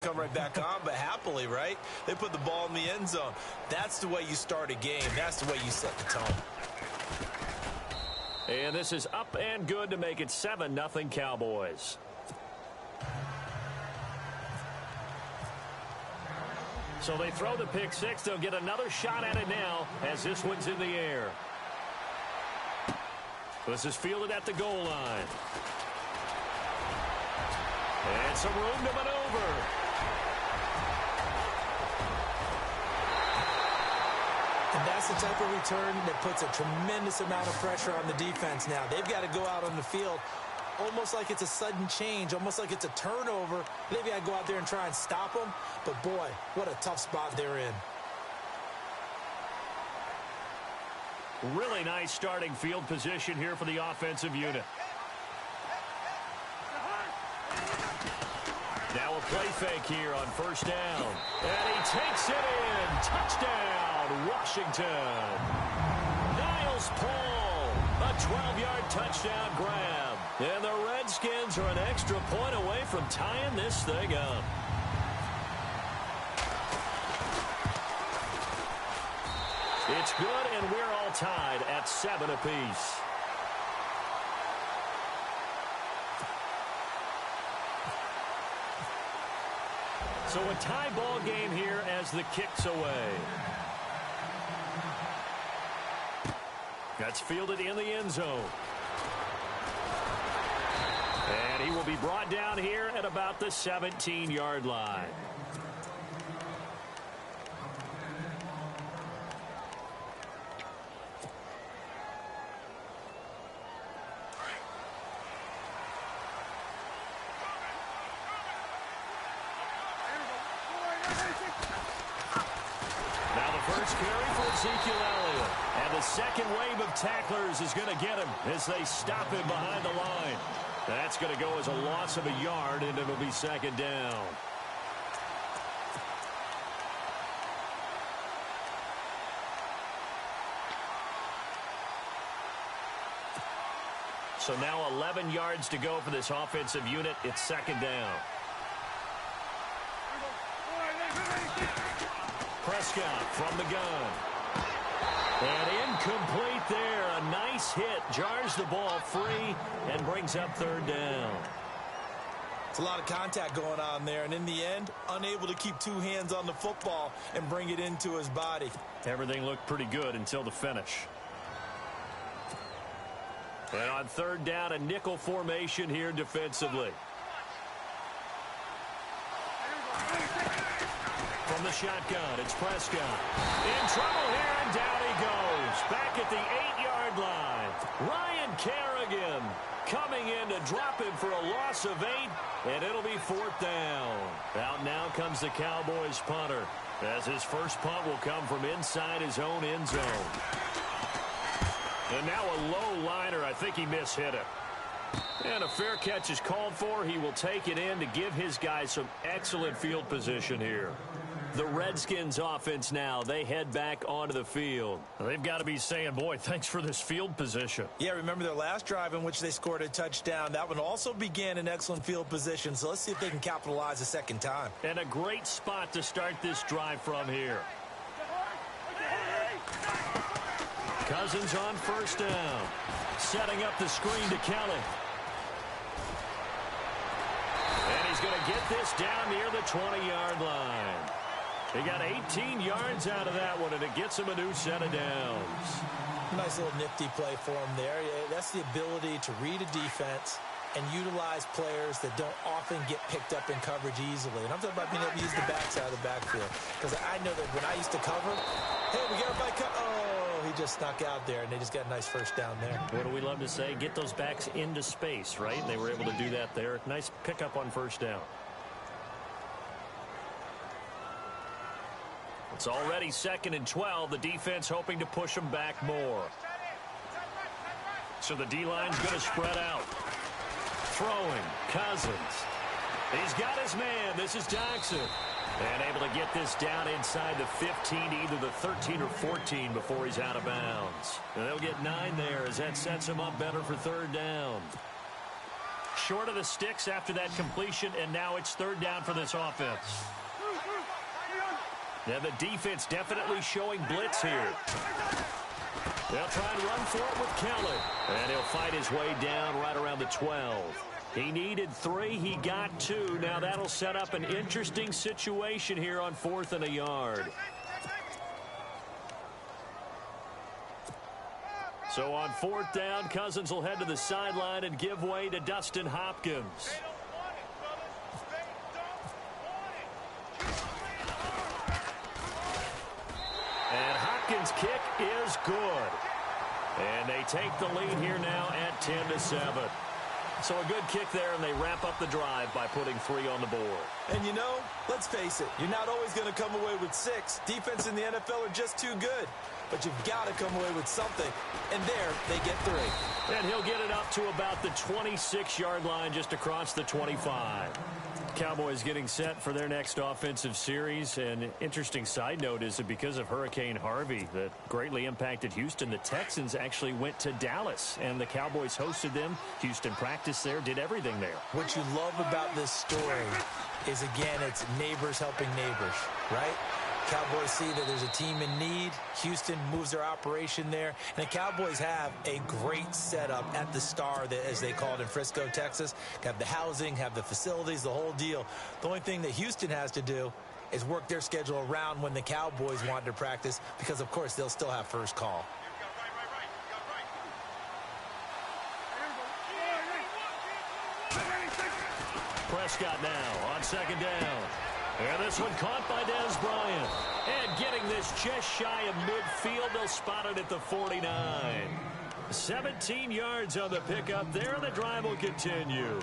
come right back on, but happily, right? They put the ball in the end zone. That's the way you start a game. That's the way you set the tone. And this is up and good to make it 7-0 Cowboys. So they throw the pick six. They'll get another shot at it now as this one's in the air. This is fielded at the goal line. And some room to maneuver. And that's the type of return that puts a tremendous amount of pressure on the defense now. They've got to go out on the field almost like it's a sudden change, almost like it's a turnover. They've got to go out there and try and stop them. But, boy, what a tough spot they're in. Really nice starting field position here for the offensive unit. Now a play fake here on first down. And he takes it in. Touchdown, Washington. Niles Paul, a 12-yard touchdown grab. And the Redskins are an extra point away from tying this thing up. It's good, and we're all tied at 7 apiece. So a tie ball game here as the kick's away. That's fielded in the end zone. And he will be brought down here at about the 17-yard line. And the second wave of tacklers is going to get him as they stop him behind the line. That's going to go as a loss of a yard, and it'll be second down. So now 11 yards to go for this offensive unit. It's second down. Prescott from the gun. And incomplete there. A nice hit. Jars the ball free and brings up third down. It's a lot of contact going on there. And in the end, unable to keep two hands on the football and bring it into his body. Everything looked pretty good until the finish. And on third down, a nickel formation here defensively. From the shotgun, it's Prescott. In trouble here, and down he goes. Back at the 8-yard line. Ryan Kerrigan coming in to drop him for a loss of 8, and it'll be fourth down. Out now comes the Cowboys punter, as his first punt will come from inside his own end zone. And now a low liner. I think he mishit it. And a fair catch is called for. He will take it in to give his guys some excellent field position here. The Redskins offense now, they head back onto the field. They've got to be saying, boy, thanks for this field position. Yeah, remember their last drive in which they scored a touchdown. That one also began in excellent field position, so let's see if they can capitalize a second time. And a great spot to start this drive from here. Cousins on first down. Setting up the screen to Kelly. And he's going to get this down near the 20-yard line. He got 18 yards out of that one, and it gets him a new set of downs. Nice little nifty play for him there. That's the ability to read a defense and utilize players that don't often get picked up in coverage easily. And I'm talking about being able to use the backside of the backfield. Because I know that when I used to cover, hey, we got everybody cut. Oh, he just snuck out there, and they just got a nice first down there. What do we love to say? Get those backs into space, right? And they were able to do that there. Nice pickup on first down. It's already 2nd and 12. The defense hoping to push them back more. So the D-line's going to spread out. Throwing, Cousins. He's got his man. This is Jackson. And able to get this down inside the 15, either the 13 or 14 before he's out of bounds. And they'll get 9 there as that sets him up better for third down. Short of the sticks after that completion, and now it's third down for this offense. And the defense definitely showing blitz here. They'll try and run for it with Kelly. And he'll fight his way down right around the 12. He needed 3. He got 2. Now that'll set up an interesting situation here on 4th and a yard. So on 4th down, Cousins will head to the sideline and give way to Dustin Hopkins. And Hopkins' kick is good. And they take the lead here now at 10-7. So a good kick there, and they wrap up the drive by putting 3 on the board. And you know, let's face it, you're not always going to come away with 6. Defense in the NFL are just too good. But you've got to come away with something. And there, they get 3. And he'll get it up to about the 26-yard line, just across the 25. Cowboys getting set for their next offensive series. An interesting side note is that because of Hurricane Harvey that greatly impacted Houston, the Texans actually went to Dallas, and the Cowboys hosted them. Houston practiced there, did everything there. What you love about this story is, again, it's neighbors helping neighbors, right? Cowboys see that there's a team in need. Houston moves their operation there. And the Cowboys have a great setup at the Star, as they call it in Frisco, Texas. Got the housing, have the facilities, the whole deal. The only thing that Houston has to do is work their schedule around when the Cowboys want to practice, because, of course, they'll still have first call. Prescott now on 2nd down. And this one caught by Dez Bryant. And getting this just shy of midfield, they'll spot it at the 49. 17 yards on the pickup there, and the drive will continue.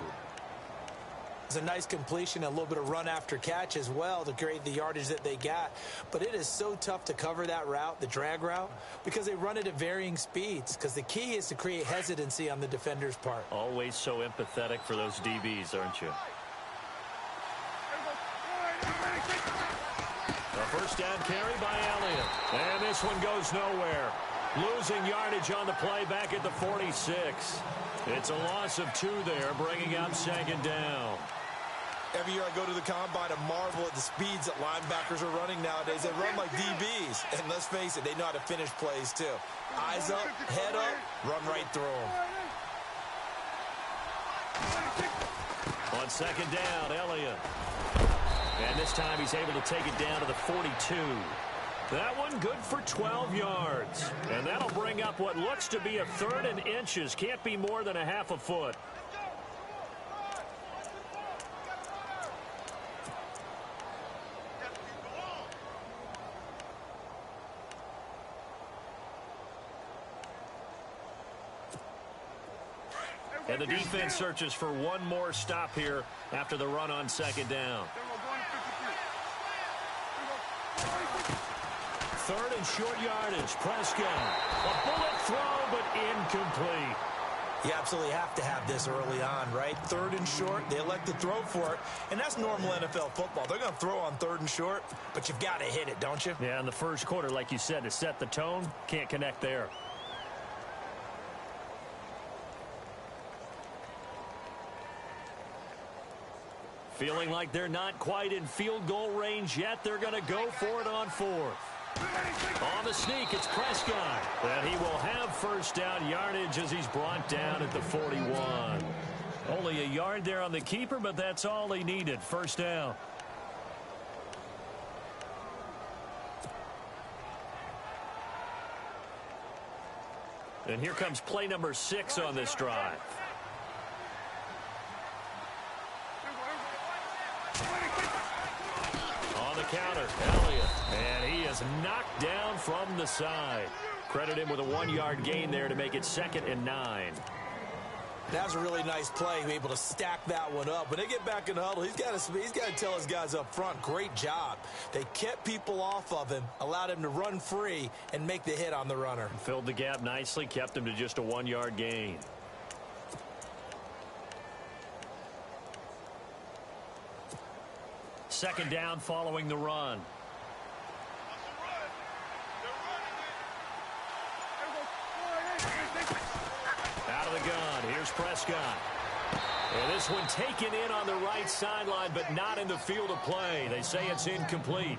It's a nice completion, a little bit of run after catch as well to create the yardage that they got. But it is so tough to cover that route, the drag route, because they run it at varying speeds. Because the key is to create hesitancy on the defender's part. Always so empathetic for those DBs, aren't you? A first down carry by Elliott. And this one goes nowhere. Losing yardage on the play back at the 46. It's a loss of 2 there, bringing up 2nd down. Every year I go to the combine and marvel at the speeds that linebackers are running nowadays. They run like DBs. And let's face it, they know how to finish plays too. Eyes up, head up, run right through them. On 2nd down, Elliott. And this time he's able to take it down to the 42. That one good for 12 yards. And that'll bring up what looks to be a 3rd and inches. Can't be more than a half a foot. And the defense searches for one more stop here after the run on 2nd down. 3rd and short yardage. Prescott. A bullet throw, but incomplete. You absolutely have to have this early on, right? 3rd and short, they elect to throw for it, and that's normal NFL football. They're going to throw on 3rd and short, but you've got to hit it, don't you? Yeah, in the first quarter, like you said, to set the tone, can't connect there. Feeling like they're not quite in field goal range yet. They're going to go for it on 4th. On the sneak, it's Prescott. And he will have first down yardage as he's brought down at the 41. Only a yard there on the keeper, but that's all he needed. First down. And here comes play number 6 on this drive. On the counter, Elliott. And he is knocked down from the side. Credit him with a 1-yard gain there to make it 2nd and 9. That was a really nice play, able to stack that one up. When they get back in the huddle, he's got to tell his guys up front, great job. They kept people off of him, allowed him to run free and make the hit on the runner. Filled the gap nicely, kept him to just a 1-yard gain. Second down following the run. Out of the gun. Here's Prescott. And this one taken in on the right sideline, but not in the field of play. They say it's incomplete.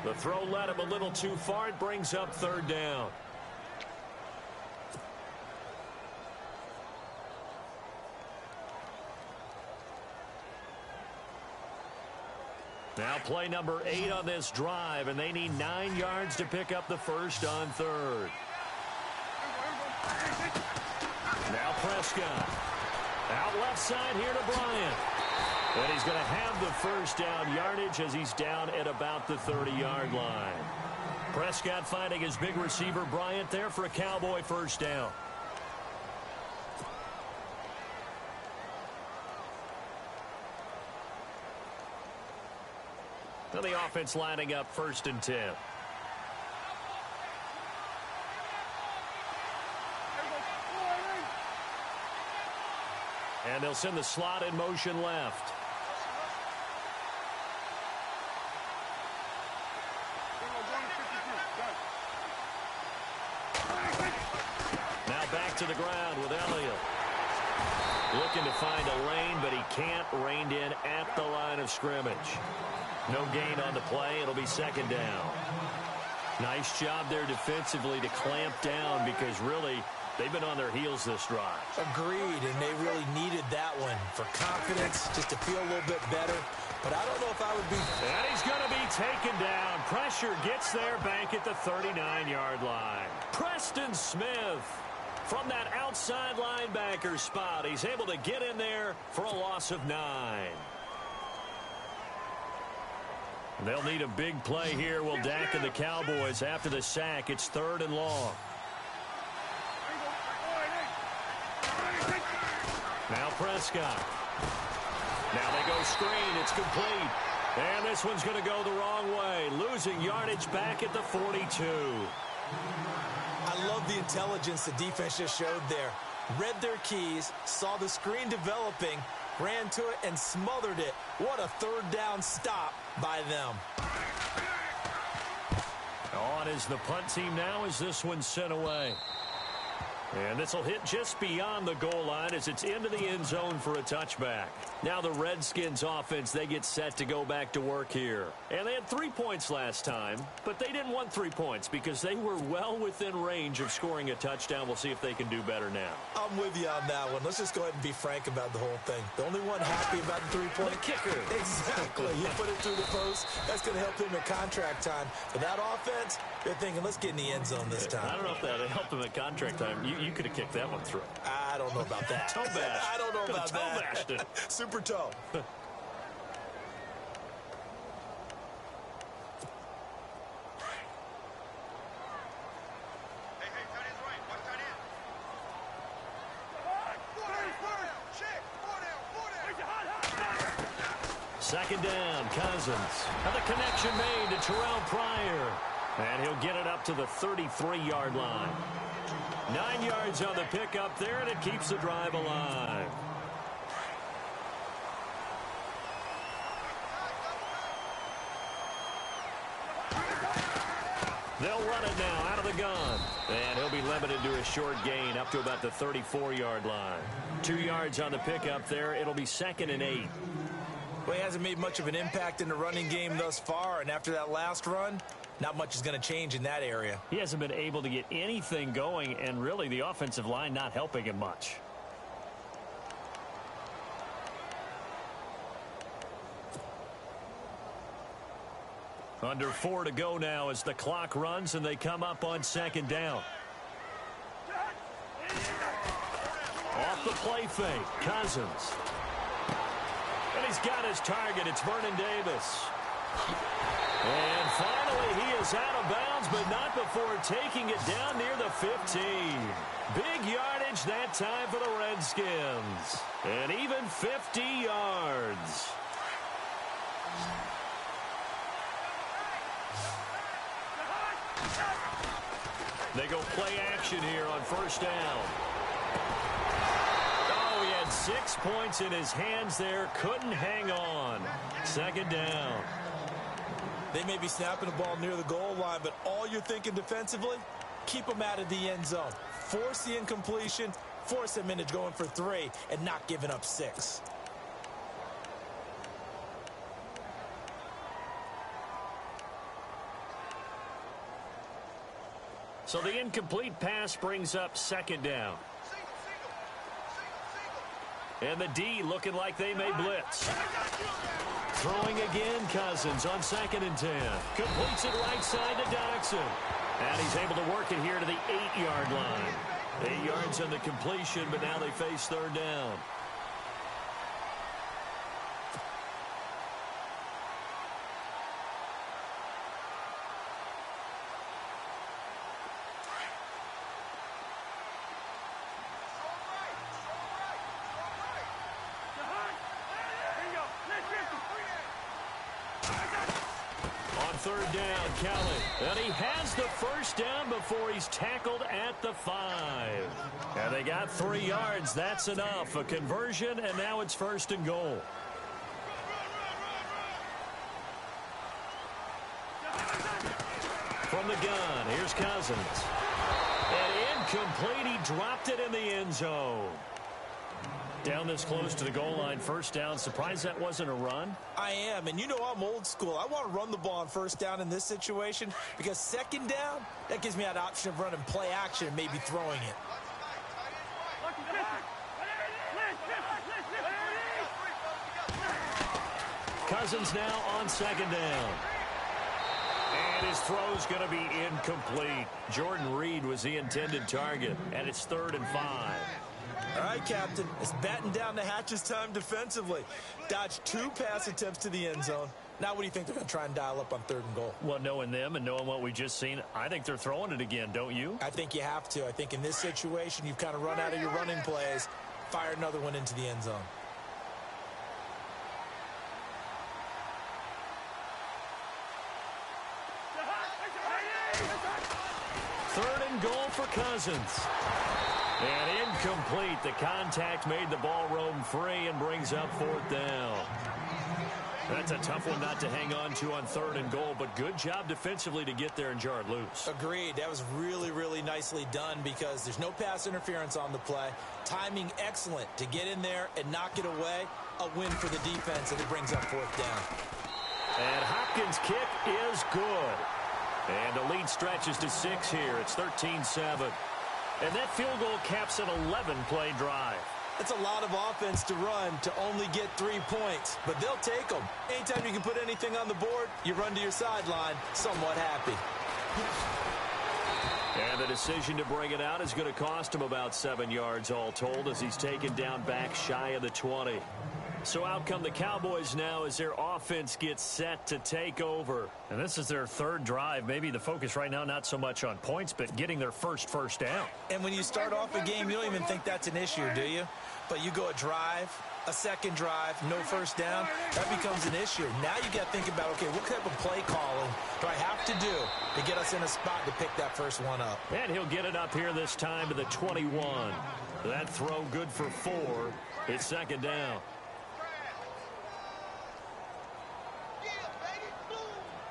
The throw led him a little too far. It brings up third down. Now play number 8 on this drive, and they need 9 yards to pick up the first on third. Now Prescott. Out left side here to Bryant. And he's going to have the first down yardage as he's down at about the 30-yard line. Prescott finding his big receiver Bryant there for a Cowboy first down. Now the offense lining up 1st and 10. And they'll send the slot in motion left. Now back to the ground with Elliott. Looking to find a lane, but he can't. Reined in at the line of scrimmage. No gain on the play. It'll be 2nd down. Nice job there defensively to clamp down because really they've been on their heels this drive. Agreed, and they really needed that one for confidence, just to feel a little bit better. But I don't know if I would be... And he's going to be taken down. Pressure gets there back at the 39-yard line. Preston Smith from that outside linebacker spot. He's able to get in there for a loss of 9. They'll need a big play here. Will Dak and the Cowboys after the sack. It's 3rd and long. Now Prescott. Now they go screen. It's complete. And this one's going to go the wrong way. Losing yardage back at the 42. I love the intelligence the defense just showed there. Read their keys, saw the screen developing, ran to it, and smothered it. What a 3rd down stop by them. On is the punt team now as this one's sent away. And this will hit just beyond the goal line as it's into the end zone for a touchback. Now the Redskins offense, they get set to go back to work here. And they had 3 points last time, but they didn't want 3 points because they were well within range of scoring a touchdown. We'll see if they can do better now. I'm with you on that one. Let's just go ahead and be frank about the whole thing. The only one happy about the 3-point kicker. Exactly. You put it through the post. That's going to help him at contract time. But that offense, they're thinking, let's get in the end zone this time. I don't know if that helped him at contract time. You could have kicked that one through. I don't know about that. Toe bash. I don't know about toe that. Bashed it. Super toe. Second down, Cousins. And the connection made to Terrell Pryor. And he'll get it up to the 33-yard line. 9 yards on the pickup there, and it keeps the drive alive. They'll run it now out of the gun. And he'll be limited to a short gain up to about the 34-yard line. 2 yards on the pickup there. It'll be 2nd and 8. Well, he hasn't made much of an impact in the running game thus far, and after that last run, not much is going to change in that area. He hasn't been able to get anything going, and really the offensive line not helping him much. Under 4 to go now as the clock runs, and they come up on 2nd down. Off the play fake, Cousins. And he's got his target. It's Vernon Davis. And finally, he is out of bounds, but not before taking it down near the 15. Big yardage that time for the Redskins. And even 50 yards. They go play action here on 1st down. Oh, he had 6 points in his hands there. Couldn't hang on. 2nd down. They may be snapping the ball near the goal line, but all you're thinking defensively, keep them out of the end zone. Force the incompletion, force him into going for 3 and not giving up 6. So the incomplete pass brings up 2nd down. And the D looking like they may blitz. Throwing again, Cousins on 2nd and 10. Completes it right side to Doxson. And he's able to work it here to the 8-yard line. 8 yards on the completion, but now they face 3rd down. On 3rd down, Kelly. And he has the 1st down before he's tackled at the 5. And they got 3 yards. That's enough. A conversion, and now it's 1st and goal. From the gun, here's Cousins. And incomplete. He dropped it in the end zone. Down this close to the goal line, 1st down. Surprised that wasn't a run? I am, and you know I'm old school. I want to run the ball on 1st down in this situation because 2nd down, that gives me that option of running play action and maybe throwing it. Cousins now on 2nd down. And his throw's going to be incomplete. Jordan Reed was the intended target, and it's 3rd and 5. All right, Captain, it's batten down the hatches time defensively. Dodged 2 pass attempts to the end zone. Now what do you think they're going to try and dial up on 3rd and goal? Well, knowing them and knowing what we just seen, I think they're throwing it again, don't you? I think you have to. I think in this situation, you've kind of run out of your running plays. Fire another one into the end zone. Third and goal for Cousins. And incomplete. The contact made the ball roam free and brings up 4th down. That's a tough one not to hang on to on 3rd and goal, but good job defensively to get there and jar it loose. Agreed. That was really, really nicely done because there's no pass interference on the play. Timing excellent to get in there and knock it away. A win for the defense, and it brings up 4th down. And Hopkins' kick is good. And the lead stretches to 6 here. It's 13-7. And that field goal caps an 11-play drive. That's a lot of offense to run to only get 3 points, but they'll take them. Anytime you can put anything on the board, you run to your sideline somewhat happy. And the decision to bring it out is going to cost him about 7 yards all told as he's taken down back shy of the 20. So out come the Cowboys now as their offense gets set to take over. And this is their 3rd drive. Maybe the focus right now not so much on points, but getting their first down. And when you start off a game, you don't even think that's an issue, do you? But you go a drive, a 2nd drive, no 1st down, that becomes an issue. Now you got to think about, okay, what type of play calling do I have to do to get us in a spot to pick that first one up? And he'll get it up here this time to the 21. That throw good for 4. It's 2nd down.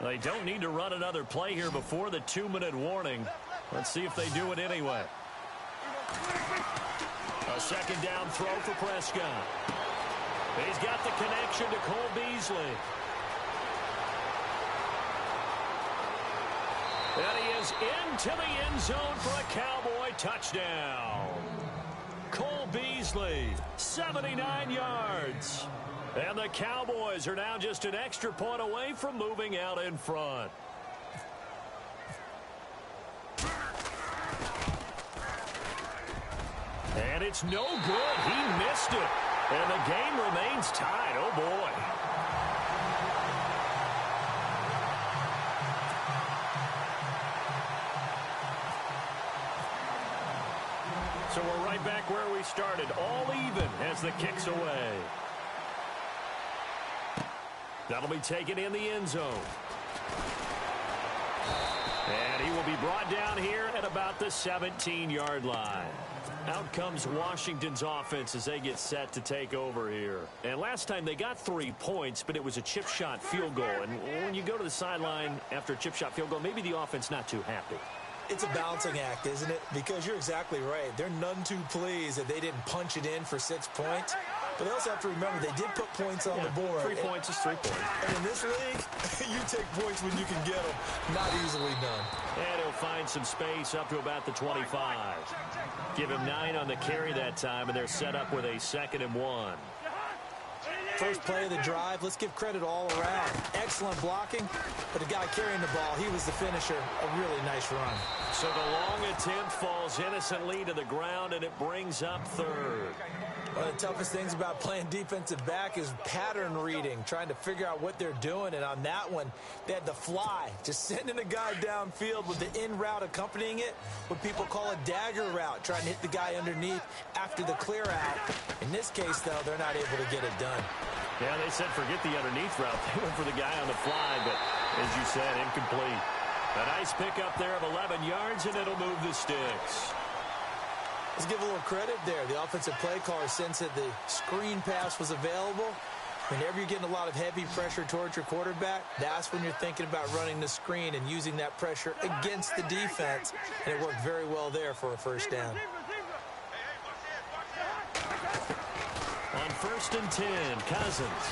They don't need to run another play here before the 2-minute warning. Let's see if they do it anyway. A 2nd down throw for Prescott. He's got the connection to Cole Beasley. And he is into the end zone for a Cowboy touchdown. Cole Beasley, 79 yards. And the Cowboys are now just an extra point away from moving out in front. And it's no good. He missed it. And the game remains tied. Oh, boy. So we're right back where we started. All even as the kick's away. That'll be taken in the end zone. And he will be brought down here at about the 17-yard line. Out comes Washington's offense as they get set to take over here. And last time they got 3 points, but it was a chip shot field goal. And when you go to the sideline after a chip shot field goal, maybe the offense not too happy. It's a balancing act, isn't it? Because you're exactly right. They're none too pleased that they didn't punch it in for 6 points. But they also have to remember they did put points on the board. 3 points is 3 points. And in this league, you take points when you can get them. Not easily done. And he'll find some space up to about the 25. Give him 9 on the carry that time, and they're set up with a 2nd and 1. First play of the drive, let's give credit all around. Excellent blocking, but the guy carrying the ball, he was the finisher. A really nice run. So the long attempt falls innocently to the ground, and it brings up 3rd. One of the toughest things about playing defensive back is pattern reading, trying to figure out what they're doing. And on that one, they had the fly, just sending a guy downfield with the in route accompanying it, what people call a dagger route, trying to hit the guy underneath after the clear out. In this case, though, they're not able to get it done. Yeah, they said forget the underneath route. They went for the guy on the fly, but as you said, incomplete. A nice pickup there of 11 yards, and it'll move the sticks. Let's give a little credit there. The offensive play caller sensed that the screen pass was available. Whenever you're getting a lot of heavy pressure towards your quarterback, that's when you're thinking about running the screen and using that pressure against the defense. And it worked very well there for a first down. On 1st and 10, Cousins.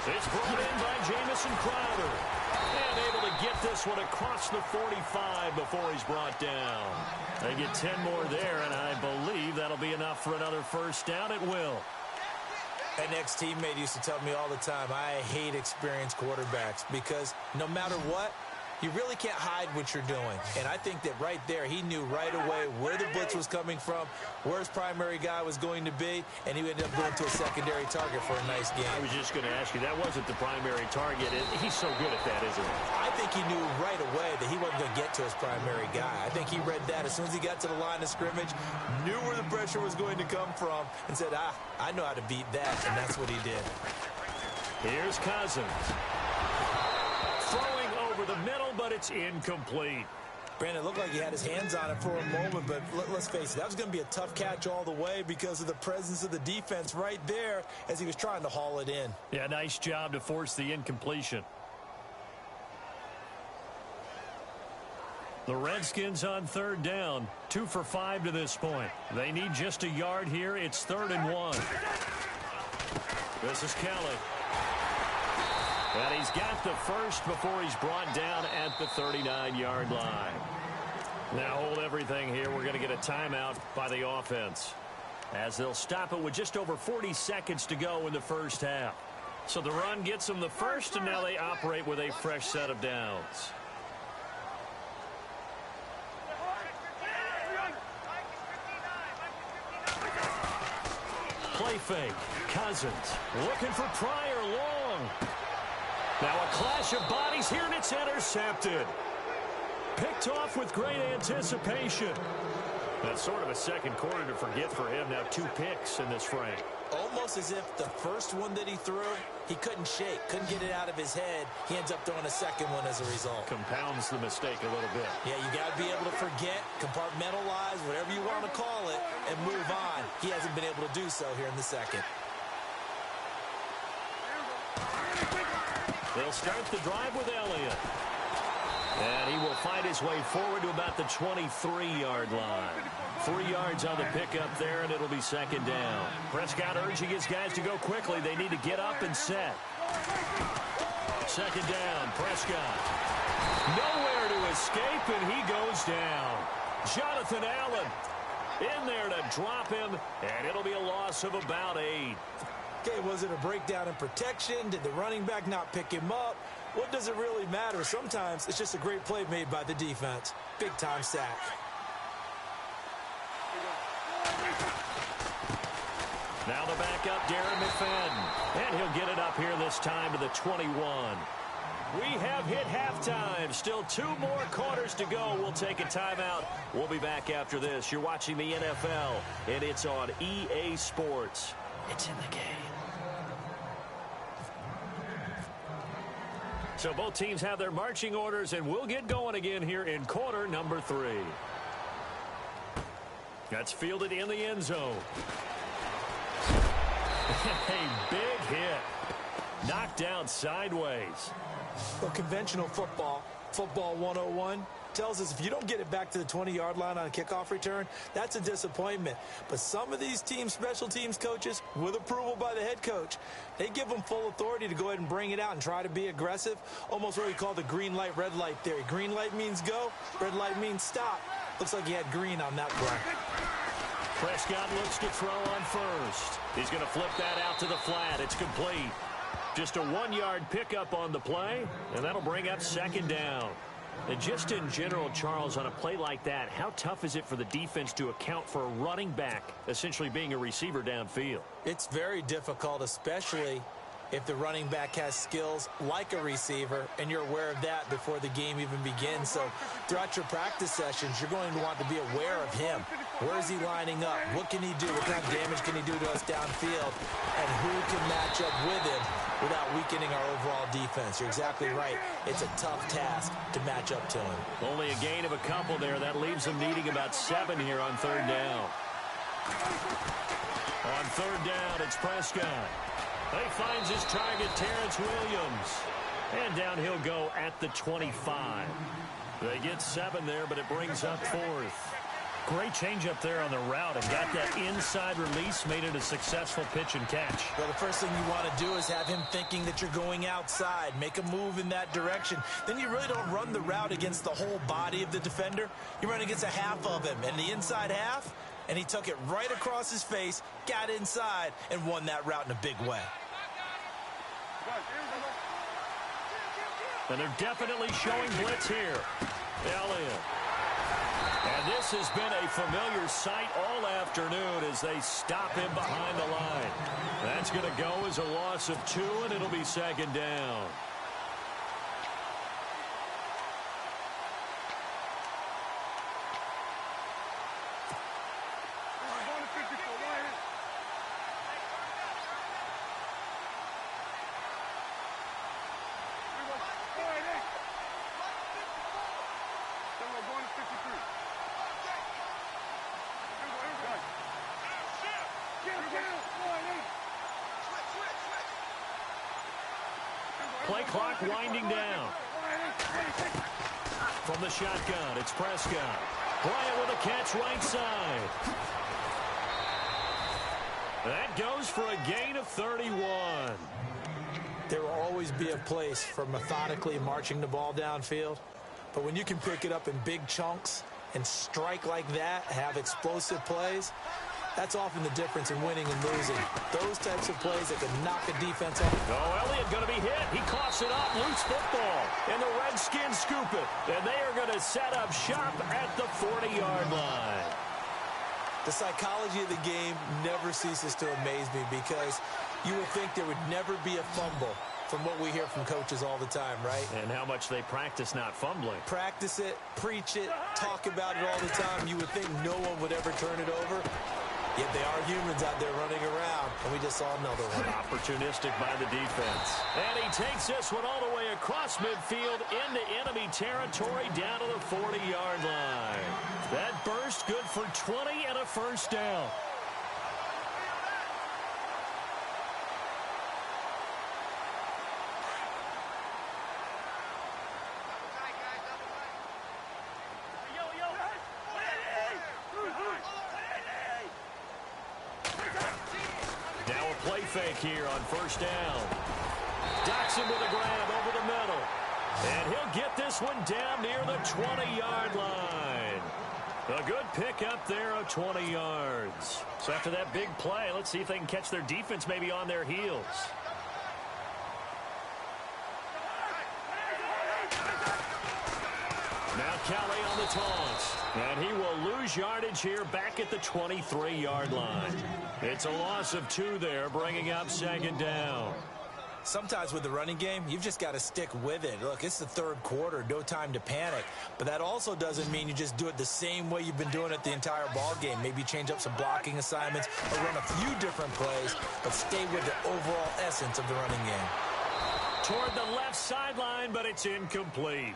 It's brought in by Jamison Crowder. And able to get this one across the 45 before he's brought down. They get 10 more there, and I believe that'll be enough for another first down. It will. An ex-teammate used to tell me all the time, I hate experienced quarterbacks because no matter what, you really can't hide what you're doing. And I think that right there, he knew right away where the blitz was coming from, where his primary guy was going to be, and he ended up going to a secondary target for a nice game. I was just going to ask you, that wasn't the primary target. He's so good at that, isn't he? I think he knew right away that he wasn't going to get to his primary guy. I think he read that as soon as he got to the line of scrimmage, knew where the pressure was going to come from, and said, I know how to beat that, and that's what he did. Here's Cousins. Throwing over the middle, but it's incomplete. Brandon, it looked like he had his hands on it for a moment, but let's face it, that was going to be a tough catch all the way because of the presence of the defense right there as he was trying to haul it in. Yeah, nice job to force the incompletion. The Redskins on 3rd down, 2 for 5 to this point. They need just a yard here. It's 3rd and 1. This is Kelly. And he's got the first before he's brought down at the 39-yard line. Now hold everything here. We're going to get a timeout by the offense, as they'll stop it with just over 40 seconds to go in the first half. So the run gets them the first, and now they operate with a fresh set of downs. Play fake. Cousins looking for Pryor long. Now a clash of bodies here, and it's intercepted. Picked off with great anticipation. That's sort of a second quarter to forget for him. Now 2 picks in this frame. Almost as if the first one that he threw, he couldn't shake, couldn't get it out of his head. He ends up throwing a second one as a result. Compounds the mistake a little bit. Yeah, you got to be able to forget, compartmentalize, whatever you want to call it, and move on. He hasn't been able to do so here in the second. They'll start the drive with Elliott. And he will find his way forward to about the 23-yard line. 3 yards on the pickup there, and it'll be 2nd down. Prescott urging his guys to go quickly. They need to get up and set. 2nd down, Prescott. Nowhere to escape, and he goes down. Jonathan Allen in there to drop him, and it'll be a loss of about 8. Okay, was it a breakdown in protection? Did the running back not pick him up? What does it really matter? Sometimes it's just a great play made by the defense. Big-time sack. Now the backup, Darren McFadden. And he'll get it up here this time to the 21. We have hit halftime. Still 2 more quarters to go. We'll take a timeout. We'll be back after this. You're watching the NFL, and it's on EA Sports. It's in the game. So both teams have their marching orders, and we'll get going again here in quarter number 3. That's fielded in the end zone. A big hit. Knocked down sideways. Well, conventional football 101, tells us if you don't get it back to the 20-yard line on a kickoff return, that's a disappointment. But some of these special teams coaches, with approval by the head coach, they give them full authority to go ahead and bring it out and try to be aggressive, almost what we call the green light, red light theory. Green light means go, red light means stop. Looks like he had green on that play. Prescott looks to throw on first. He's going to flip that out to the flat. It's complete. Just a 1-yard pickup on the play, and that'll bring up second down. And just in general, Charles, on a play like that, how tough is it for the defense to account for a running back essentially being a receiver downfield? It's very difficult, especially if the running back has skills like a receiver, and you're aware of that before the game even begins. So throughout your practice sessions, you're going to want to be aware of him. Where is he lining up? What can he do? What kind of damage can he do to us downfield? And who can match up with him without weakening our overall defense? You're exactly right. It's a tough task to match up to him. Only a gain of a couple there. That leaves him needing about 7 here on third down. On third down, it's Prescott. He finds his target, Terrence Williams. And down he'll go at the 25. They get 7 there, but it brings up 4th. Great change up there on the route and got that inside release, made it a successful pitch and catch. Well, the first thing you want to do is have him thinking that you're going outside, make a move in that direction. Then you really don't run the route against the whole body of the defender. You run against a half of him, and the inside half, and he took it right across his face, got inside, and won that route in a big way. And they're definitely showing blitz here. Elliott. And this has been a familiar sight all afternoon as they stop him behind the line. That's going to go as a loss of 2, and it'll be second down. Play clock winding down. From the shotgun, it's Prescott. Bryant with a catch right side. That goes for a gain of 31. There will always be a place for methodically marching the ball downfield. But when you can pick it up in big chunks and strike like that, have explosive plays, that's often the difference in winning and losing. Those types of plays that can knock a defense off. Oh, Elliott going to be hit. He coughs it up. Loose football. And the Redskins scoop it. And they are going to set up shop at the 40-yard line. The psychology of the game never ceases to amaze me because you would think there would never be a fumble from what we hear from coaches all the time, right? And how much they practice not fumbling. Practice it, preach it, talk about it all the time. You would think no one would ever turn it over. Yet they are humans out there running around, and we just saw another one. Opportunistic by the defense. And he takes this one all the way across midfield into enemy territory down to the 40-yard line. That burst good for 20 and a first down. Fake here on first down. Docks him with a grab over the middle. And he'll get this one down near the 20-yard line. A good pickup there of 20 yards. So after that big play, let's see if they can catch their defense maybe on their heels. Now Kelly on the toss. And he will lose yardage here back at the 23-yard line. It's a loss of 2 there, bringing up second down. Sometimes with the running game, you've just got to stick with it. Look, it's the third quarter, no time to panic. But that also doesn't mean you just do it the same way you've been doing it the entire ball game. Maybe change up some blocking assignments or run a few different plays, but stay with the overall essence of the running game. Toward the left sideline, but it's incomplete.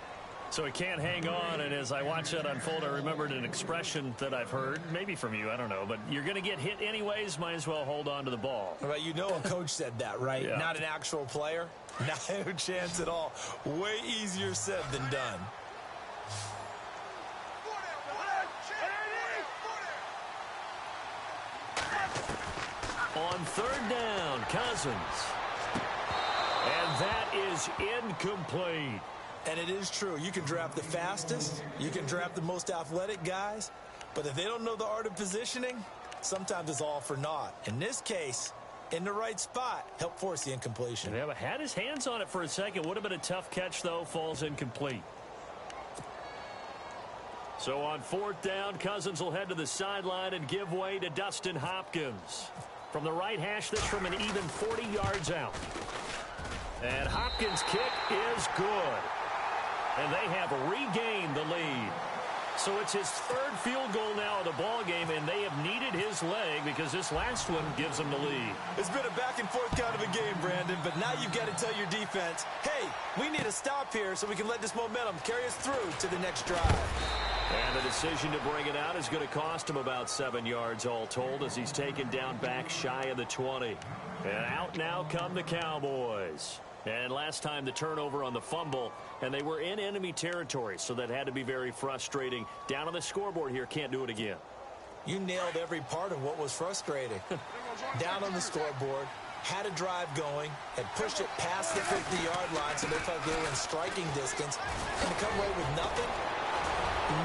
So he can't hang on, and as I watch that unfold, I remembered an expression that I've heard, maybe from you, I don't know, but you're going to get hit anyways, might as well hold on to the ball. Right, you know a coach said that, right? Yeah. Not an actual player. No chance at all. Way easier said than done. On third down, Cousins. And that is incomplete. And it is true. You can draft the fastest. You can draft the most athletic guys. But if they don't know the art of positioning, sometimes it's all for naught. In this case, in the right spot, help force the incompletion. Yeah, but had his hands on it for a second. Would have been a tough catch, though. Falls incomplete. So on fourth down, Cousins will head to the sideline and give way to Dustin Hopkins. From the right hash, this from an even 40 yards out. And Hopkins' kick is good. And they have regained the lead. So it's his third field goal now of the ball game, and they have needed his leg because this last one gives them the lead. It's been a back-and-forth kind of a game, Brandon, but now you've got to tell your defense, hey, we need a stop here so we can let this momentum carry us through to the next drive. And the decision to bring it out is going to cost him about 7 yards all told as he's taken down back shy of the 20. And out now come the Cowboys. And last time the turnover on the fumble, and they were in enemy territory, so that had to be very frustrating. Down on the scoreboard here, can't do it again. You nailed every part of what was frustrating. Down on the scoreboard, had a drive going, had pushed it past the 50-yard line, so they felt they were in striking distance, and to come away with nothing,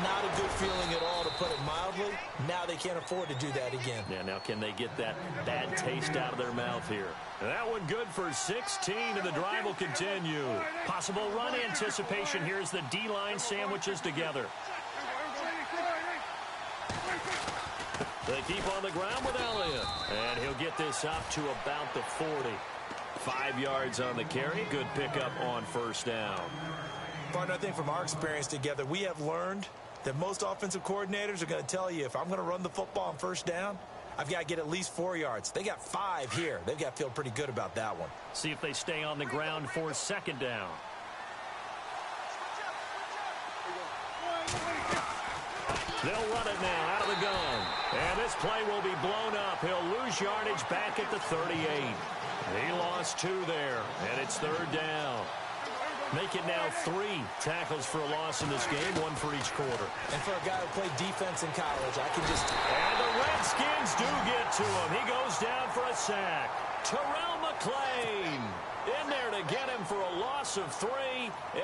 not a good feeling at all, to put it mildly. Now they can't afford to do that again. Yeah, now can they get that bad taste out of their mouth here? That one good for 16, and the drive will continue. Possible run anticipation. Here's the D-line sandwiches together. They keep on the ground with Elliott. And he'll get this up to about the 40. 5 yards on the carry. Good pickup on first down. Partner, I think from our experience together, we have learned that most offensive coordinators are going to tell you, if I'm going to run the football on first down, I've got to get at least 4 yards. They got 5 here. They've got to feel pretty good about that one. See if they stay on the ground for second down. They'll run it now out of the gun. And this play will be blown up. He'll lose yardage back at the 38. He lost 2 there, and it's third down. Make it now 3 tackles for a loss in this game, 1 for each quarter. And for a guy who played defense in college, I can just... And the Redskins do get to him. He goes down for a sack. Terrell McClain in there to get him for a loss of 3,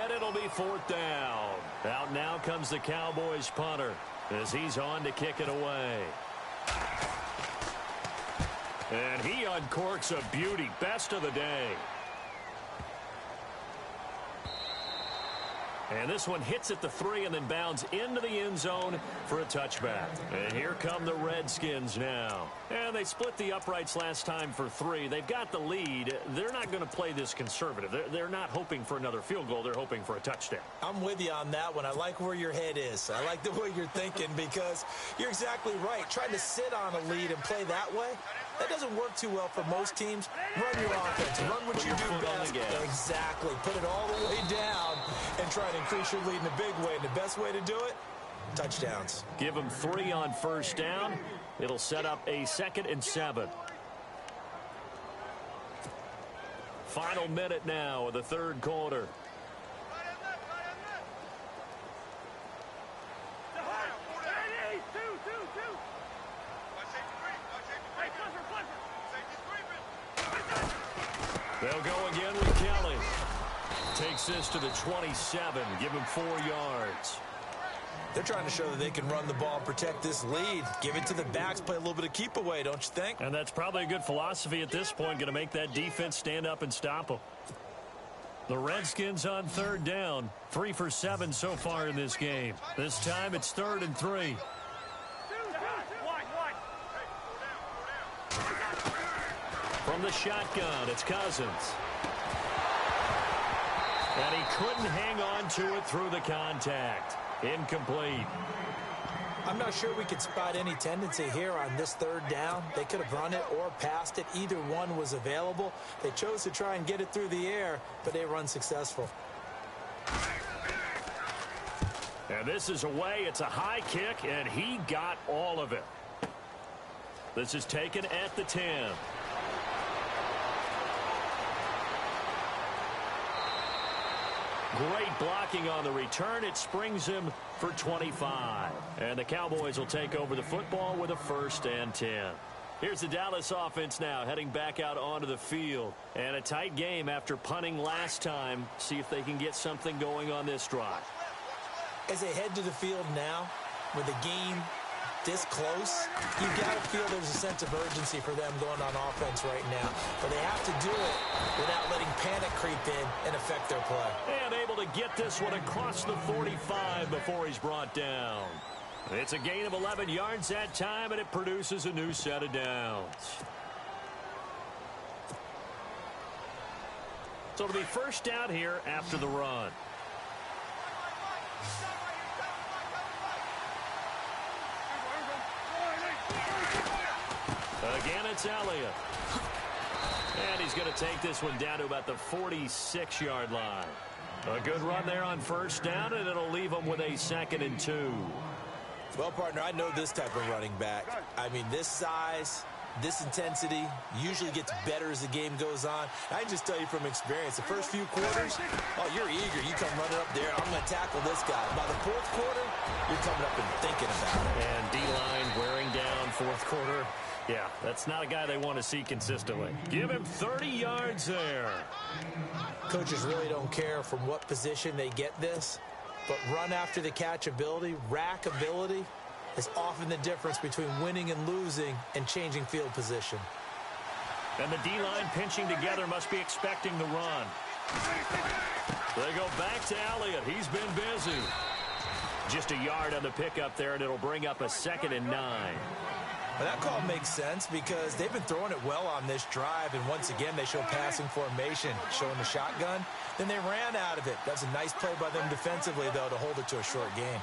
and it'll be fourth down. Out now comes the Cowboys punter as he's on to kick it away. And he uncorks a beauty. Best of the day. And this one hits at the 3 and then bounds into the end zone for a touchback. And here come the Redskins now. And they split the uprights last time for 3. They've got the lead. They're not going to play this conservative. They're not hoping for another field goal. They're hoping for a touchdown. I'm with you on that one. I like where your head is. I like the way you're thinking because you're exactly right. Trying to sit on a lead and play that way, that doesn't work too well for most teams. Run your offense. Run what you do best. Exactly. Put it all the way down and try to increase your lead in a big way. And the best way to do it, touchdowns. Give them 3 on first down. It'll set up a 2nd and 7. Final minute now of the third quarter. They'll go again with Kelly. Takes this to the 27. Give him 4 yards. They're trying to show that they can run the ball and protect this lead. Give it to the backs, play a little bit of keep away, don't you think? And that's probably a good philosophy at this point. Going to make that defense stand up and stop them. The Redskins on third down. 3 for 7 so far in this game. This time it's 3rd and 3. From the shotgun, it's Cousins. And he couldn't hang on to it through the contact. Incomplete. I'm not sure we could spot any tendency here on this third down. They could have run it or passed it. Either one was available. They chose to try and get it through the air, but they were unsuccessful. And this is away. It's a high kick, and he got all of it. This is taken at the 10. Great blocking on the return. It springs him for 25. And the Cowboys will take over the football with a 1st and 10. Here's the Dallas offense now heading back out onto the field. And a tight game after punting last time. See if they can get something going on this drive. As they head to the field now, with the game this close, you've got to feel there's a sense of urgency for them going on offense right now. But they have to do it without letting panic creep in and affect their play. And able to get this one across the 45 before he's brought down. It's a gain of 11 yards that time, and it produces a new set of downs. So it'll be first down here after the run. Again, it's Elliott. And he's going to take this one down to about the 46-yard line. A good run there on first down, and it'll leave them with a 2nd and 2. Well, partner, I know this type of running back. I mean, this size, this intensity usually gets better as the game goes on. I can just tell you from experience, the first few quarters, oh, you're eager. You come running up there, I'm going to tackle this guy. By the fourth quarter, you're coming up and thinking about it. And D-line wearing down fourth quarter. Yeah, that's not a guy they want to see consistently. Give him 30 yards there. Coaches really don't care from what position they get this, but run after the catch ability, rack ability, is often the difference between winning and losing and changing field position. And the D-line pinching together must be expecting the run. They go back to Elliott. He's been busy. Just a yard on the pickup there, and it'll bring up a 2nd and 9. Well, that call makes sense because they've been throwing it well on this drive, and once again, they show passing formation, showing the shotgun. Then they ran out of it. That's a nice play by them defensively, though, to hold it to a short game.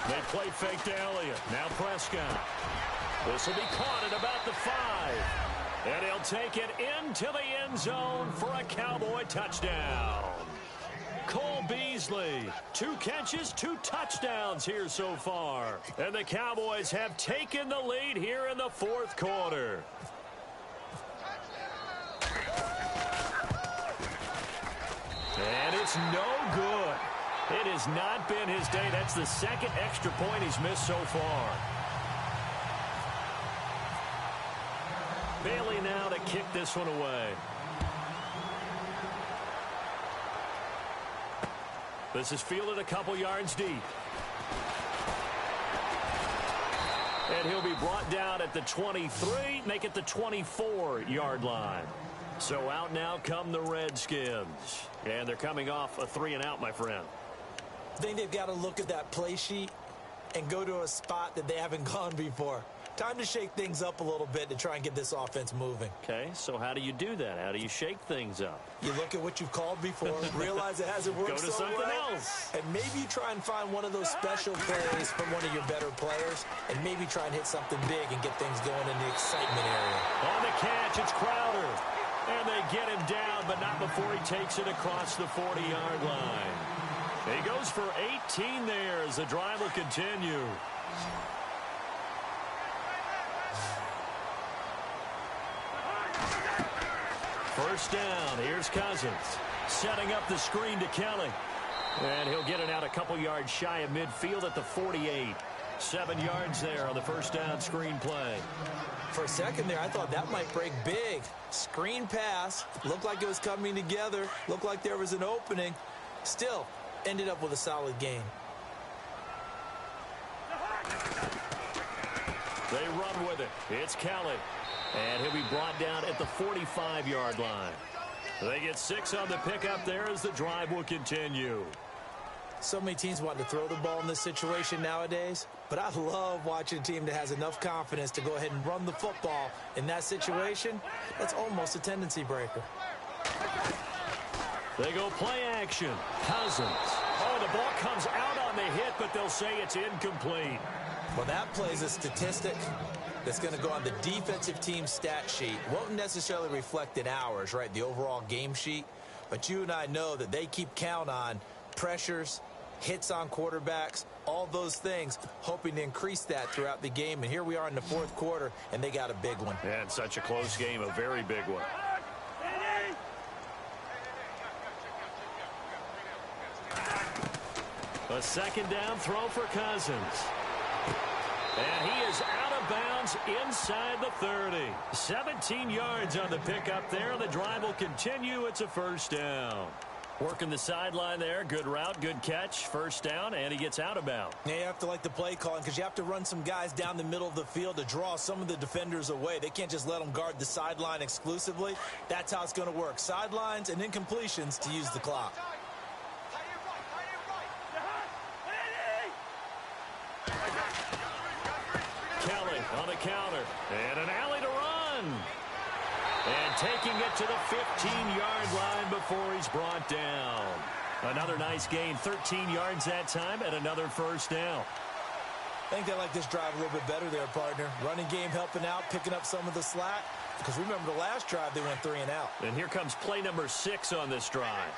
They play fake to Elliott. Now Prescott. This will be caught at about the 5. And he'll take it into the end zone for a Cowboy touchdown. Cole Beasley, 2 catches, 2 touchdowns here so far. And the Cowboys have taken the lead here in the fourth quarter. And it's no good. It has not been his day. That's the 2nd extra point he's missed so far. Bailey now to kick this one away. This is fielded a couple yards deep. And he'll be brought down at the 23, make it the 24-yard line. So out now come the Redskins. And they're coming off a 3-and-out, my friend. I think they've got to look at that play sheet and go to a spot that they haven't gone before. Time to shake things up a little bit to try and get this offense moving. Okay, so how do you do that? How do you shake things up? You look at what you've called before, realize it hasn't worked Go to so something well, else. and maybe you try and find one of those special plays from one of your better players, and maybe try and hit something big and get things going in the excitement area. On the catch, it's Crowder. And they get him down, but not before he takes it across the 40-yard line. He goes for 18 there as the drive will continue. First down, here's Cousins. Setting up the screen to Kelly. And he'll get it out a couple yards shy of midfield at the 48. 7 yards there on the first down screen play. For a second there, I thought that might break big. Screen pass. Looked like it was coming together. Looked like there was an opening. Still, ended up with a solid gain. They run with it. It's Kelly. And he'll be brought down at the 45-yard line. They get 6 on the pickup there as the drive will continue. So many teams want to throw the ball in this situation nowadays, but I love watching a team that has enough confidence to go ahead and run the football in that situation. That's almost a tendency breaker. They go play action. Cousins. Oh, the ball comes out on the hit, but they'll say it's incomplete. Well, that plays a statistic that's going to go on the defensive team stat sheet. Won't necessarily reflect in ours, right, the overall game sheet. But you and I know that they keep count on pressures, hits on quarterbacks, all those things, hoping to increase that throughout the game. And here we are in the fourth quarter, and they got a big one. And such a close game, a very big one. A second down throw for Cousins. And he is out of bounds inside the 30. 17 yards on the pickup there. The drive will continue. It's a first down. Working the sideline there. Good route, good catch. First down, and he gets out of bounds. Yeah, you have to like the play calling because you have to run some guys down the middle of the field to draw some of the defenders away. They can't just let them guard the sideline exclusively. That's how it's going to work. Sidelines and incompletions to use the clock. Kelly on the counter. And an alley to run. And taking it to the 15-yard line before he's brought down. Another nice gain, 13 yards that time, and another first down. I think they like this drive a little bit better there, partner. Running game helping out, picking up some of the slack. Because remember the last drive, they went 3 and out. And here comes play number 6 on this drive.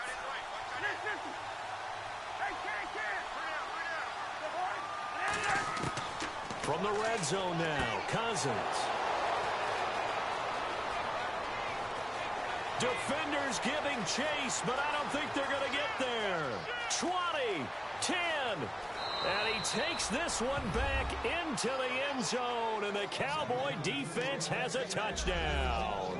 From the red zone now, Cousins. Defenders giving chase, but I don't think they're going to get there. 20, 10, and he takes this one back into the end zone, and the Cowboy defense has a touchdown.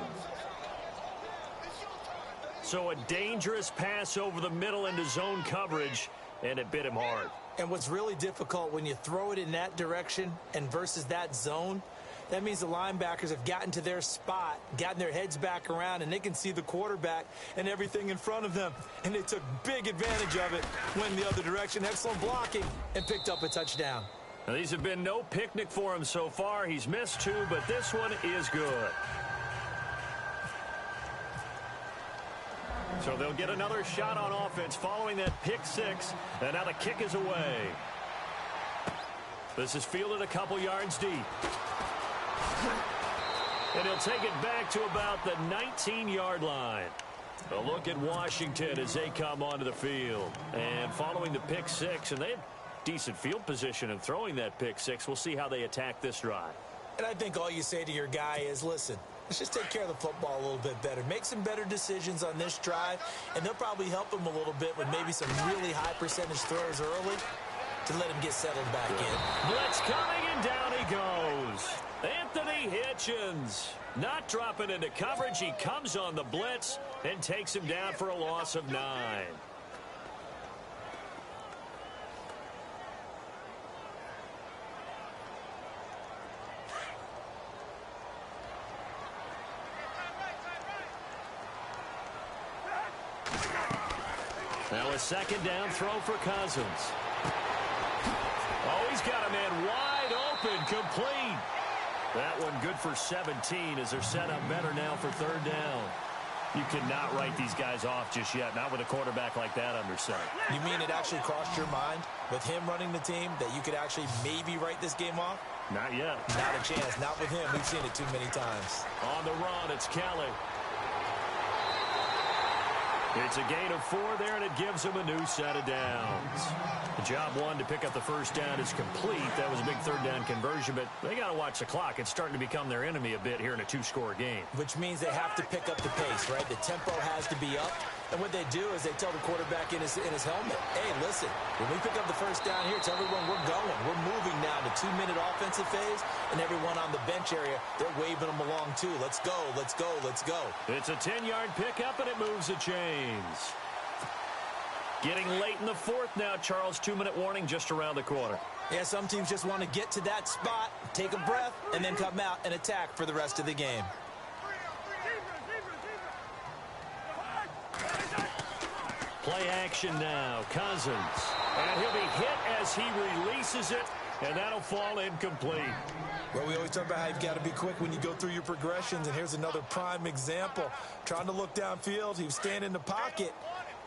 So a dangerous pass over the middle into zone coverage, and it bit him hard. And what's really difficult when you throw it in that direction and versus that zone, that means the linebackers have gotten to their spot, gotten their heads back around, and they can see the quarterback and everything in front of them. And they took big advantage of it, went the other direction. Excellent blocking and picked up a touchdown. Now, these have been no picnic for him so far. He's missed 2, but this one is good. So they'll get another shot on offense following that pick 6. And now the kick is away. This is fielded a couple yards deep. And he'll take it back to about the 19-yard line. A look at Washington as they come onto the field. And following the pick 6, and they have decent field position in throwing that pick 6. We'll see how they attack this drive. And I think all you say to your guy is, listen, let's just take care of the football a little bit better. Make some better decisions on this drive, and they'll probably help him a little bit with maybe some really high percentage throws early to let him get settled back in. Blitz coming, and down he goes. Anthony Hitchens not dropping into coverage. He comes on the blitz and takes him down for a loss of 9. Now a second down throw for Cousins. Oh, he's got a man wide open, complete. That one good for 17 as they're set up better now for third down. You cannot write these guys off just yet, not with a quarterback like that under center. You mean it actually crossed your mind with him running the team that you could actually maybe write this game off? Not yet. Not a chance. Not with him. We've seen it too many times. On the run, it's Kelly. It's a gain of 4 there, and it gives him a new set of downs. Job 1 to pick up the first down is complete. That was a big third down conversion, but they got to watch the clock. It's starting to become their enemy a bit here in a 2-score game. Which means they have to pick up the pace, right? The tempo has to be up. And what they do is they tell the quarterback in his helmet, hey, listen, when we pick up the first down here, tell everyone we're going. We're moving now to 2-minute offensive phase, and everyone on the bench area, they're waving them along too. Let's go, let's go, let's go. It's a 10-yard pickup, and it moves the chains. Getting late in the 4th now, Charles. 2-minute warning just around the corner. Yeah, some teams just want to get to that spot, take a breath, and then come out and attack for the rest of the game. Play action now, Cousins. And he'll be hit as he releases it, and that'll fall incomplete. Well, we always talk about how you've got to be quick when you go through your progressions, and here's another prime example. Trying to look downfield, he was standing in the pocket,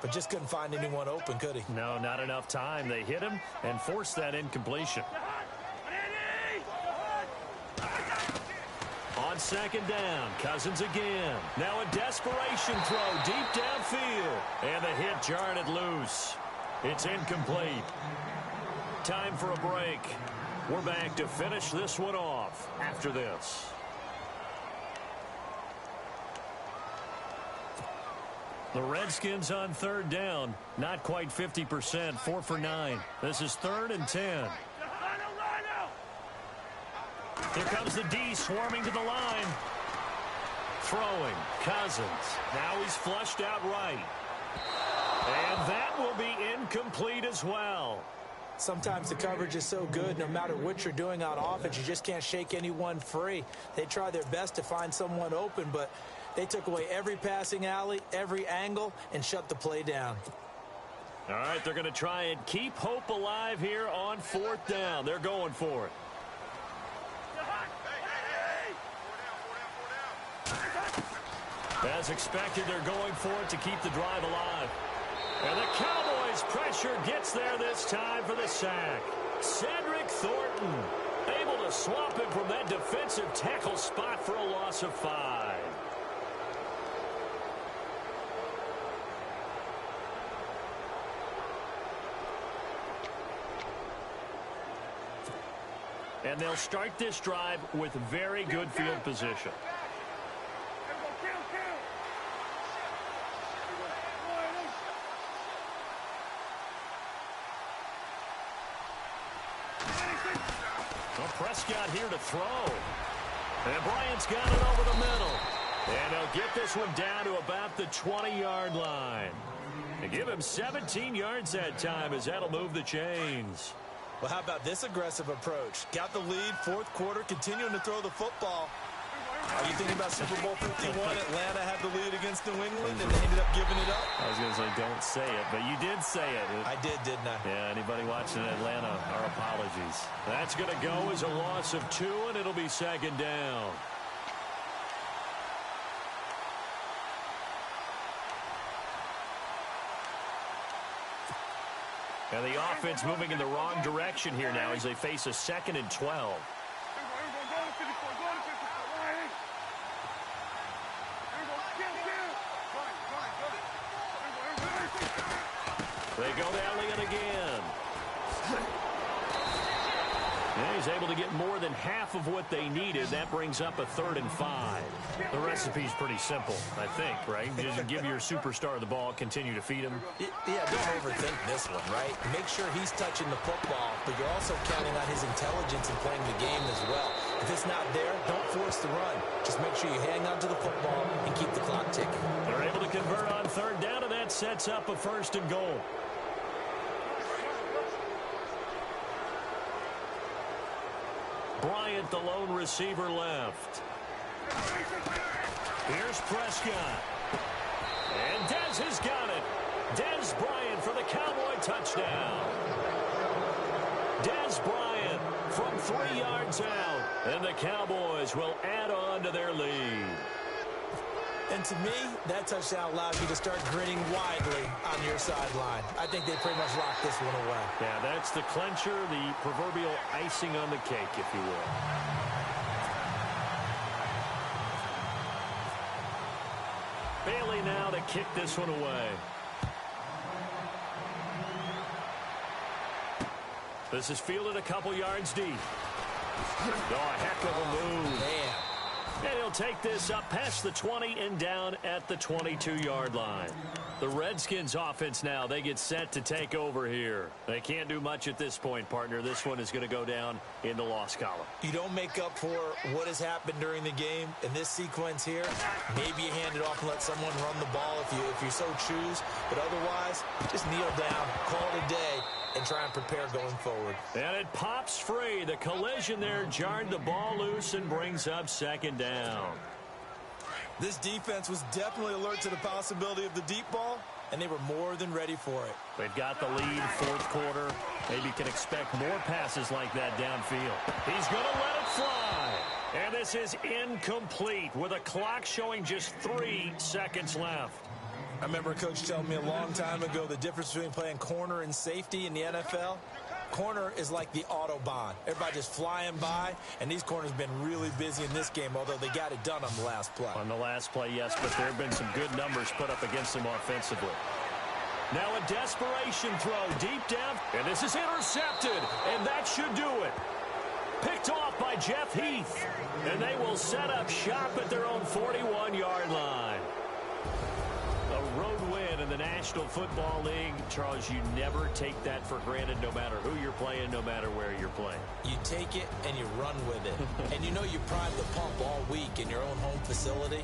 but just couldn't find anyone open, could he? No, not enough time. They hit him and forced that incompletion. On second down, Cousins again. Now a desperation throw deep downfield. And the hit jarred it loose. It's incomplete. Time for a break. We're back to finish this one off after this. The Redskins on third down, not quite 50%, 4 for 9. This is 3rd and 10. Here comes the D swarming to the line. Throwing, Cousins. Now he's flushed out right. And that will be incomplete as well. Sometimes the coverage is so good, no matter what you're doing on offense, you just can't shake anyone free. They try their best to find someone open, but they took away every passing alley, every angle, and shut the play down. All right, they're going to try and keep hope alive here on 4th down. They're going for it. As expected, they're going for it to keep the drive alive. And the Cowboys' pressure gets there this time for the sack. Cedric Thornton able to swamp him from that defensive tackle spot for a loss of 5. And they'll start this drive with very good field position. Well, Prescott here to throw. And Bryant's got it over the middle. And he'll get this one down to about the 20-yard line. And give him 17 yards that time as that'll move the chains. Well, how about this aggressive approach? Got the lead, 4th quarter, continuing to throw the football. Are you thinking about Super Bowl 51? Atlanta had the lead against New England, and they ended up giving it up? I was going to say, don't say it, but you did say it. I did, didn't I? Yeah, anybody watching Atlanta, our apologies. That's going to go as a loss of 2, and it'll be 2nd down. And the offense moving in the wrong direction here now as they face a 2nd and 12. They go to Elliott again. And he's able to get more than half of what they needed. That brings up a 3rd and 5. The recipe's pretty simple, I think, right? Just give your superstar the ball, continue to feed him. Yeah, don't overthink this one, right? Make sure he's touching the football, but you're also counting on his intelligence in playing the game as well. If it's not there, don't force the run. Just make sure you hang on to the football and keep the clock ticking. They're able to convert on 3rd down, and that sets up a 1st and goal. Bryant, the lone receiver, left. Here's Prescott. And Dez has got it. Dez Bryant for the Cowboy touchdown. Dez Bryant from 3 yards out. And the Cowboys will add on to their lead. And to me, that touchdown allows you to start grinning widely on your sideline. I think they pretty much locked this one away. Yeah, that's the clincher, the proverbial icing on the cake, if you will. Bailey now to kick this one away. This is fielded a couple yards deep. Oh, a heck of a move. Man. And he'll take this up past the 20 and down at the 22-yard line. The Redskins offense now, they get set to take over here. They can't do much at this point, partner. This one is going to go down in the loss column. You don't make up for what has happened during the game in this sequence here. Maybe you hand it off and let someone run the ball if you so choose. But otherwise, just kneel down, call it a day, and try and prepare going forward. And it pops free. The collision there jarred the ball loose and brings up 2nd down. This defense was definitely alert to the possibility of the deep ball, and they were more than ready for it. They've got the lead, 4th quarter. Maybe can expect more passes like that downfield. He's going to let it fly. And this is incomplete with a clock showing just 3 seconds left. I remember a coach telling me a long time ago the difference between playing corner and safety in the NFL. Corner is like the Autobahn. Everybody just flying by, and these corners have been really busy in this game, although they got it done on the last play. On the last play, yes, but there have been some good numbers put up against them offensively. Now a desperation throw deep down, and this is intercepted, and that should do it. Picked off by Jeff Heath, and they will set up shop at their own 41-yard line. A road win, and the the National Football League, Charles, you never take that for granted no matter who you're playing, no matter where you're playing. You take it and you run with it. And you know you prime the pump all week in your own home facility.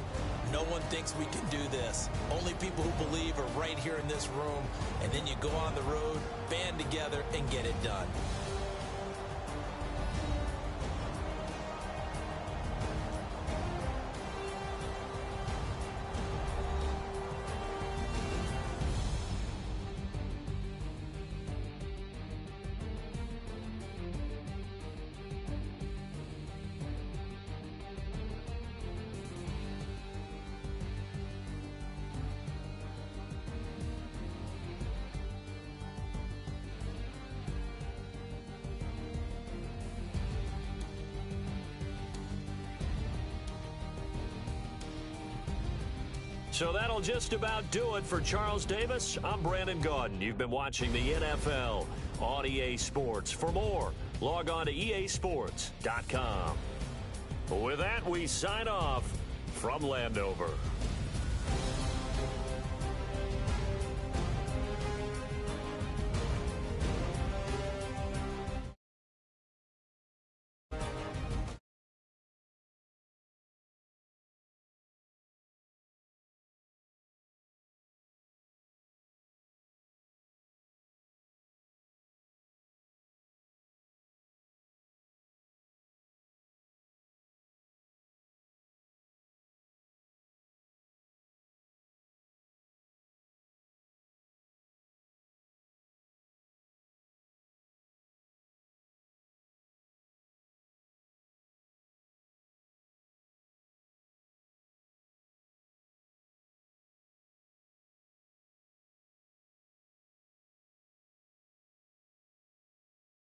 No one thinks we can do this. Only people who believe are right here in this room. And then you go on the road, band together, and get it done. So that'll just about do it for Charles Davis. I'm Brandon Gaudin. You've been watching the NFL on EA Sports. For more, log on to easports.com. With that, we sign off from Landover.